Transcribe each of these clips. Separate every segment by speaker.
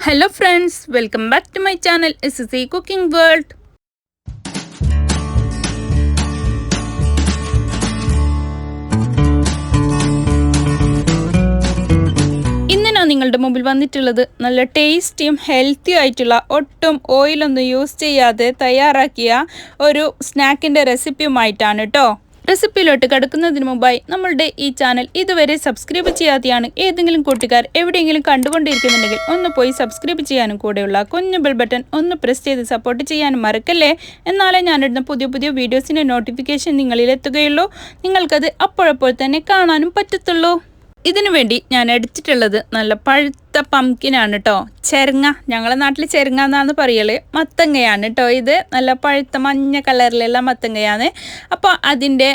Speaker 1: Hello friends, welcome back to my channel SSC Cooking World. ഇന്ന് ഞാൻ നിങ്ങളുടെ മുമ്പിൽ വന്നിട്ടുള്ളത് നല്ല ടേസ്റ്റിയും ഹെൽത്തി ആയിട്ടുള്ള ഒട്ടും ഓയിലൊന്നും യൂസ് ചെയ്യാതെ തയ്യാറാക്കിയ ഒരു സ്നാക്കിൻ്റെ റെസിപ്പിയുമായിട്ടാണ് കേട്ടോ. റെസിപ്പിയിലോട്ട് കിടക്കുന്നതിന് മുമ്പായി നമ്മളുടെ ഈ ചാനൽ ഇതുവരെ സബ്സ്ക്രൈബ് ചെയ്യാതെയാണ് ഏതെങ്കിലും കൂട്ടുകാർ എവിടെയെങ്കിലും കണ്ടുകൊണ്ടിരിക്കുന്നുണ്ടെങ്കിൽ ഒന്ന് പോയി സബ്സ്ക്രൈബ് ചെയ്യാനും കൂടെയുള്ള കുഞ്ഞു ബെൽ ബട്ടൺ ഒന്ന് പ്രസ് ചെയ്ത് സപ്പോർട്ട് ചെയ്യാനും മറക്കല്ലേ. എന്നാലേ ഞാനിടുന്ന പുതിയ പുതിയ വീഡിയോസിൻ്റെ നോട്ടിഫിക്കേഷൻ നിങ്ങളിലെത്തുകയുള്ളൂ, നിങ്ങൾക്കത് അപ്പോഴപ്പോൾ തന്നെ കാണാനും പറ്റത്തുള്ളൂ. ഇതിനു വേണ്ടി ഞാൻ എടുത്തിട്ടുള്ളത് നല്ല പഴുത്ത പംകിനാണ് കേട്ടോ. ചെരങ്ങ, ഞങ്ങളുടെ നാട്ടിൽ ചെരങ്ങ എന്നാണ് പറയല്. മത്തങ്ങയാണ് കേട്ടോ. ഇത് നല്ല പഴുത്ത മഞ്ഞ കളറിലുള്ള മത്തങ്ങയാണ്. അപ്പോൾ അതിൻ്റെ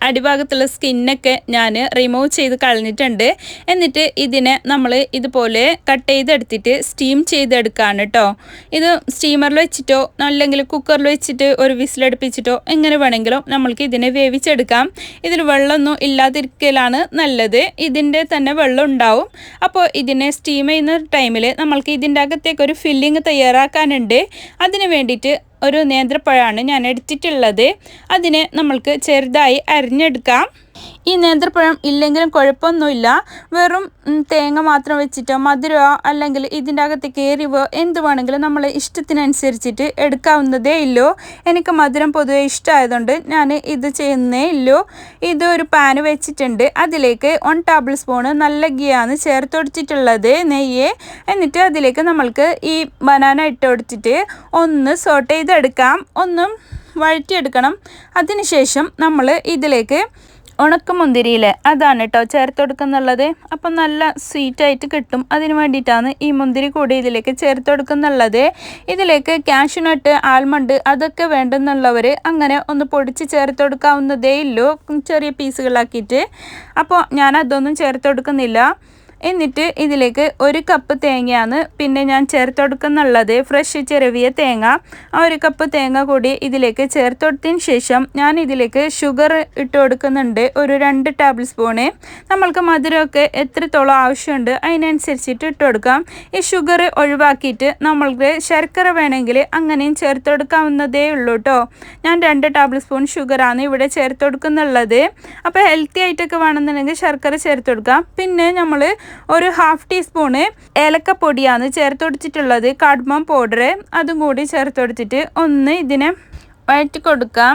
Speaker 1: അടിഭാഗത്തുള്ള സ്കിന്നൊക്കെ ഞാൻ റിമൂവ് ചെയ്ത് കളഞ്ഞിട്ടുണ്ട്. എന്നിട്ട് ഇതിനെ നമ്മൾ ഇതുപോലെ കട്ട് ചെയ്തെടുത്തിട്ട് സ്റ്റീം ചെയ്തെടുക്കുകയാണ് കേട്ടോ. ഇത് സ്റ്റീമറിൽ വെച്ചിട്ടോ അല്ലെങ്കിൽ കുക്കറിൽ വെച്ചിട്ട് ഒരു വിസിലടുപ്പിച്ചിട്ടോ എങ്ങനെ വേണമെങ്കിലും നമ്മൾക്ക് ഇതിനെ വേവിച്ചെടുക്കാം. ഇതിൽ വെള്ളമൊന്നും ഇല്ലാതിരിക്കലാണ് നല്ലത്. ഇതിൻ്റെ തന്നെ വെള്ളം ഉണ്ടാവും. അപ്പോൾ ഇതിനെ സ്റ്റീം ചെയ്യുന്ന ടൈമിൽ നമ്മൾക്ക് ഇതിൻ്റെ അകത്തേക്ക് ഒരു ഫില്ലിങ് തയ്യാറാക്കാനുണ്ട്. അതിന് വേണ്ടിയിട്ട് ഒരു നേന്ത്രപ്പഴമാണ് ഞാൻ എടുത്തിട്ടുള്ളത്. അതിനെ നമ്മൾക്ക് ചെറുതായി അരിഞ്ഞെടുക്കാം. ഈ നേന്ത്രപ്പഴം ഇല്ലെങ്കിലും കുഴപ്പമൊന്നുമില്ല. വെറും തേങ്ങ മാത്രം വെച്ചിട്ടോ മധുരമോ അല്ലെങ്കിൽ ഇതിൻ്റെ അകത്തേക്ക് എരിവോ എന്ത് വേണമെങ്കിലും നമ്മൾ ഇഷ്ടത്തിനനുസരിച്ചിട്ട് എടുക്കാവുന്നതേ ഉള്ളൂ. എനിക്ക് മധുരം പൊതുവെ ഇഷ്ടമായതുകൊണ്ട് ഞാൻ ഇത് ചെയ്യുന്നേ ഉള്ളൂ. ഇത് ഒരു പാന് വെച്ചിട്ടുണ്ട്. അതിലേക്ക് 1 ടേബിൾ സ്പൂണ് നല്ല ഗീയാണ് ചേർത്ത് കൊടുത്തിട്ടുള്ളത്, നെയ്യ്. എന്നിട്ട് അതിലേക്ക് നമ്മൾക്ക് ഈ ബനാന ഇട്ട് കൊടുത്തിട്ട് ഒന്ന് സോട്ട് ചെയ്തെടുക്കാം, ഒന്നും വഴറ്റിയെടുക്കണം. അതിനുശേഷം നമ്മൾ ഇതിലേക്ക് ഉണക്കമുന്തിരിയിലെ അതാണ് കേട്ടോ ചേർത്ത് കൊടുക്കുന്നുള്ളത്. അപ്പം നല്ല സ്വീറ്റായിട്ട് കിട്ടും. അതിന് വേണ്ടിയിട്ടാണ് ഈ മുന്തിരി കൂടി ഇതിലേക്ക് ചേർത്ത് കൊടുക്കുന്നുള്ളത്. ഇതിലേക്ക് കാഷ്യൂനട്ട്, ആൽമണ്ട് അതൊക്കെ വേണ്ടെന്നുള്ളവർ അങ്ങനെ ഒന്ന് പൊടിച്ച് ചേർത്ത് കൊടുക്കാവുന്നതേ ഉള്ളൂ, ചെറിയ പീസുകളാക്കിയിട്ട്. അപ്പോൾ ഞാൻ അതൊന്നും ചേർത്ത് കൊടുക്കുന്നില്ല. എന്നിട്ട് ഇതിലേക്ക് 1 കപ്പ് തേങ്ങയാണ് പിന്നെ ഞാൻ ചേർത്ത് കൊടുക്കുന്നുള്ളത്, ഫ്രഷ് ചിരവിയ തേങ്ങ. ആ 1 കപ്പ് തേങ്ങ കൂടി ഇതിലേക്ക് ചേർത്ത് കൊടുത്തതിന് ശേഷം ഞാൻ ഇതിലേക്ക് ഷുഗർ ഇട്ട് കൊടുക്കുന്നുണ്ട്, ഒരു 2 ടേബിൾ സ്പൂണ്. നമ്മൾക്ക് മധുരമൊക്കെ എത്രത്തോളം ആവശ്യമുണ്ട് അതിനനുസരിച്ചിട്ട് ഇട്ട് കൊടുക്കാം. ഈ ഷുഗർ ഒഴിവാക്കിയിട്ട് നമ്മൾക്ക് ശർക്കര വേണമെങ്കിൽ അങ്ങനെയും ചേർത്ത് കൊടുക്കാവുന്നതേ ഉള്ളൂ കേട്ടോ. ഞാൻ 2 ടേബിൾ സ്പൂൺ ഷുഗറാണ് ഇവിടെ ചേർത്ത് കൊടുക്കുന്നുള്ളത്. അപ്പോൾ ഹെൽത്തി ആയിട്ടൊക്കെ വേണമെന്നുണ്ടെങ്കിൽ ശർക്കര ചേർത്ത് കൊടുക്കാം. പിന്നെ നമ്മൾ ഒരു 1/2 ടീസ്പൂണ് ഏലക്കപ്പൊടിയാണ് ചേർത്ത് കൊടുത്തിട്ടുള്ളത്, കാർഡമം പൗഡർ. അതും കൂടി ചേർത്ത് കൊടുത്തിട്ട് ഒന്ന് ഇതിനെ വഴറ്റി കൊടുക്കാം.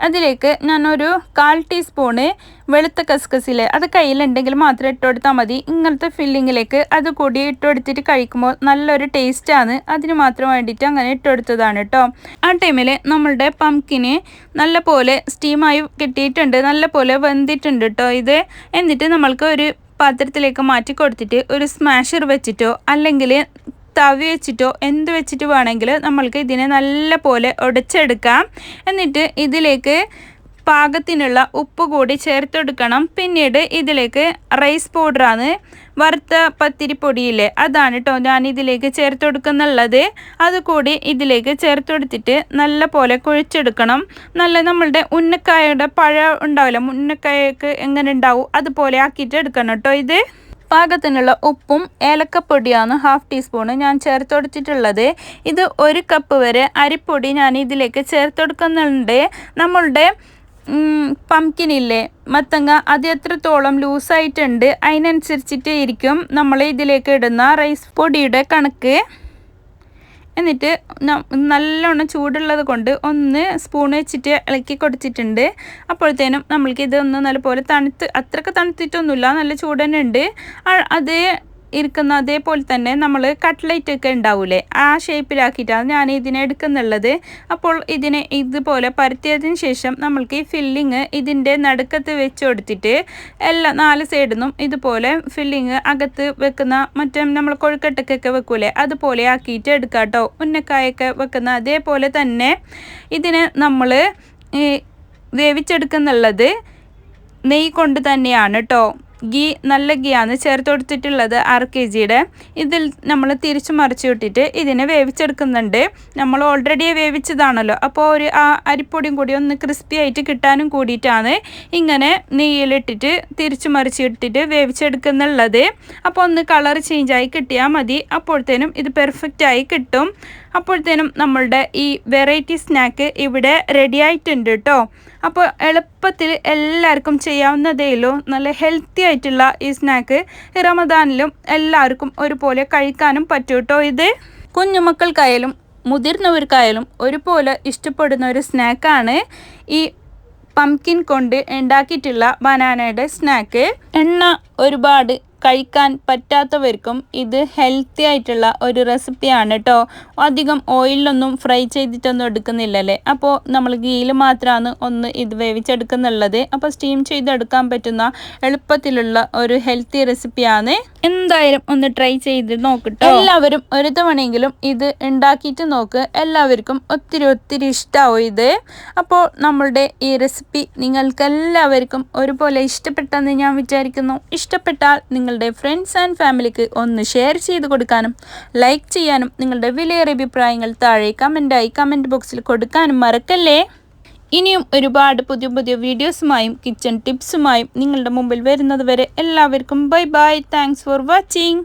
Speaker 1: അതിലേക്ക് ഞാനൊരു 1/4 ടീസ്പൂണ് വെളുത്ത കസ്കസിലെ അത് കയ്യിലുണ്ടെങ്കിൽ മാത്രം ഇട്ട് കൊടുത്താൽ മതി. ഇങ്ങനത്തെ ഫില്ലിങ്ങിലേക്ക് അത് കൂടി ഇട്ട് കൊടുത്തിട്ട് കഴിക്കുമ്പോൾ നല്ലൊരു ടേസ്റ്റാണ്. അതിന് മാത്രം വേണ്ടിയിട്ട് അങ്ങനെ ഇട്ട് കൊടുത്തതാണ് കേട്ടോ. ആ ടൈമിൽ നമ്മളുടെ പംകിന് നല്ല പോലെ സ്റ്റീമായി കിട്ടിയിട്ടുണ്ട്, നല്ല പോലെ വെന്തിട്ടുണ്ട് കേട്ടോ ഇത്. എന്നിട്ട് നമ്മൾക്ക് ഒരു പാത്രത്തിലേക്ക് മാറ്റി കൊടുത്തിട്ട് ഒരു സ്മാഷർ വെച്ചിട്ടോ അല്ലെങ്കിൽ തവി വെച്ചിട്ടോ എന്ത് വെച്ചിട്ട് വേണമെങ്കിൽ നമ്മൾക്ക് ഇതിനെ നല്ല പോലെ ഉടച്ചെടുക്കാം. എന്നിട്ട് ഇതിലേക്ക് പാകത്തിനുള്ള ഉപ്പ് കൂടി ചേർത്തെടുക്കണം. പിന്നീട് ഇതിലേക്ക് റൈസ് പൗഡറാണ്, വറുത്ത പത്തിരിപ്പൊടിയില്ലേ അതാണ് കേട്ടോ ഞാൻ ഇതിലേക്ക് ചേർത്ത് കൊടുക്കുന്നുള്ളത്. അതുകൂടി ഇതിലേക്ക് ചേർത്ത് കൊടുത്തിട്ട് നല്ല പോലെ കുഴച്ചെടുക്കണം. നല്ല നമ്മളുടെ ഉന്നക്കായയുടെ പഴം ഉണ്ടാവില്ല, ഉന്നക്കായക്ക് എങ്ങനെ ഉണ്ടാവും അതുപോലെ ആക്കിയിട്ട് എടുക്കണം കേട്ടോ. ഇത് പാകത്തിനുള്ള ഉപ്പും ഏലക്കപ്പൊടിയാണ് 1/2 ടീസ്പൂണ് ഞാൻ ചേർത്ത് കൊടുത്തിട്ടുള്ളത്. ഇത് 1 കപ്പ് വരെ അരിപ്പൊടി ഞാൻ ഇതിലേക്ക് ചേർത്ത് കൊടുക്കുന്നുണ്ട്. നമ്മളുടെ പംകിനില്ലേ മത്തങ്ങ, അത് എത്രത്തോളം ലൂസായിട്ടുണ്ട് അതിനനുസരിച്ചിട്ട് ഇരിക്കും നമ്മൾ ഇതിലേക്ക് ഇടുന്ന റൈസ് പൊടിയുടെ കണക്ക്. എന്നിട്ട് നല്ലോണം ചൂടുള്ളത് കൊണ്ട് ഒന്ന് സ്പൂൺ വെച്ചിട്ട് ഇളക്കി കൊടുത്തിട്ടുണ്ട്. അപ്പോഴത്തേനും നമ്മൾക്ക് ഇതൊന്ന് നല്ലപോലെ അത്രയ്ക്ക് തണുത്തിട്ടൊന്നുമില്ല, നല്ല ചൂട് തന്നെ ഉണ്ട്. അതേ ഇരിക്കുന്ന അതേപോലെ തന്നെ നമ്മൾ കട്ട്ലൈറ്റ് ഒക്കെ ഉണ്ടാവില്ലേ ആ ഷേപ്പിലാക്കിയിട്ടാണ് ഞാൻ ഇതിനെ എടുക്കുന്നുള്ളത്. അപ്പോൾ ഇതിനെ ഇതുപോലെ പരത്തിയതിന് ശേഷം നമ്മൾക്ക് ഈ ഫില്ലിങ് ഇതിൻ്റെ നടുക്കത്ത് വെച്ച് കൊടുത്തിട്ട് എല്ലാ 4 സൈഡിൽ നിന്നും ഇതുപോലെ ഫില്ലിങ് അകത്ത് വെക്കുന്ന മറ്റേ നമ്മൾ കൊഴുക്കട്ടക്കൊക്കെ വെക്കൂലേ അതുപോലെ ആക്കിയിട്ട് എടുക്കാം കേട്ടോ. ഉന്നക്കായൊക്കെ വെക്കുന്ന അതേപോലെ തന്നെ ഇതിനെ നമ്മൾ വേവിച്ചെടുക്കുന്നുള്ളത് നെയ്യ് കൊണ്ട് തന്നെയാണ് കേട്ടോ. ഗീ നല്ല ഗീ ആണ് ചേർത്ത് കൊടുത്തിട്ടുള്ളത് 1/2 kg. ഇതിൽ നമ്മൾ തിരിച്ചു മറിച്ച് വിട്ടിട്ട് ഇതിനെ വേവിച്ചെടുക്കുന്നുണ്ട്. നമ്മൾ ഓൾറെഡി വേവിച്ചതാണല്ലോ, അപ്പോൾ ഒരു ആ അരിപ്പൊടിയും കൂടി ഒന്ന് ക്രിസ്പി ആയിട്ട് കിട്ടാനും കൂടിയിട്ടാണ് ഇങ്ങനെ നെയ്യിലിട്ടിട്ട് തിരിച്ചു മറിച്ച് ഇട്ടിട്ട് വേവിച്ചെടുക്കുന്നുള്ളത്. അപ്പോൾ ഒന്ന് കളർ ചേഞ്ചായി കിട്ടിയാൽ മതി, അപ്പോഴത്തേനും ഇത് പെർഫെക്റ്റായി കിട്ടും. അപ്പോഴത്തേനും നമ്മളുടെ ഈ വെറൈറ്റി സ്നാക്ക് ഇവിടെ റെഡി ആയിട്ടുണ്ട് കേട്ടോ. അപ്പോൾ എളുപ്പത്തിൽ എല്ലാവർക്കും ചെയ്യാവുന്നതേയുള്ളൂ. നല്ല ഹെൽത്തി ആയിട്ടുള്ള ഈ സ്നാക്ക് റമദാനിലും എല്ലാവർക്കും ഒരുപോലെ കഴിക്കാനും പറ്റും കേട്ടോ. ഇത് കുഞ്ഞുമക്കൾക്കായാലും മുതിർന്നവർക്കായാലും ഒരുപോലെ ഇഷ്ടപ്പെടുന്ന ഒരു സ്നാക്കാണ് ഈ പംകിൻ കൊണ്ട് ഉണ്ടാക്കിയിട്ടുള്ള ബനാനയുടെ സ്നാക്ക്. എണ്ണ ഒരുപാട് കഴിക്കാൻ പറ്റാത്തവർക്കും ഇത് ഹെൽത്തി ആയിട്ടുള്ള ഒരു റെസിപ്പിയാണ് കേട്ടോ. അധികം ഓയിലൊന്നും ഫ്രൈ ചെയ്തിട്ടൊന്നും എടുക്കുന്നില്ലല്ലേ, അപ്പോൾ നമ്മൾ ഗീയിൽ മാത്രമാണ് ഒന്ന് ഇത് വേവിച്ചെടുക്കുന്നുള്ളത്. അപ്പോൾ സ്റ്റീം ചെയ്തെടുക്കാൻ പറ്റുന്ന എളുപ്പത്തിലുള്ള ഒരു ഹെൽത്തി റെസിപ്പിയാണ്. എന്തായാലും ഒന്ന് ട്രൈ ചെയ്ത് നോക്കട്ടോ. എല്ലാവരും ഒരു തവണയെങ്കിലും ഇത് ഉണ്ടാക്കിയിട്ട് നോക്ക്, എല്ലാവർക്കും ഒത്തിരി ഇഷ്ടമാവും ഇത്. അപ്പോൾ നമ്മളുടെ ഈ റെസിപ്പി നിങ്ങൾക്കെല്ലാവർക്കും ഒരുപോലെ ഇഷ്ടപ്പെട്ടെന്ന് ഞാൻ വിചാരിക്കുന്നു. ഇഷ്ടപ്പെട്ടാൽ നിങ്ങളുടെ ഫ്രണ്ട്സ് ആൻഡ് ഫാമിലിക്ക് ഒന്ന് ഷെയർ ചെയ്ത് കൊടുക്കാനും ലൈക്ക് ചെയ്യാനും നിങ്ങളുടെ വിലയേറിയ അഭിപ്രായങ്ങൾ താഴെ കമൻറ്റ് ബോക്സിൽ കൊടുക്കാനും മറക്കല്ലേ. ഇനിയും ഒരുപാട് പുതിയ വീഡിയോസുമായും കിച്ചൺ ടിപ്സുമായും നിങ്ങളുടെ മുമ്പിൽ വരുന്നത് വരെ എല്ലാവർക്കും ബൈ. Thanks for watching.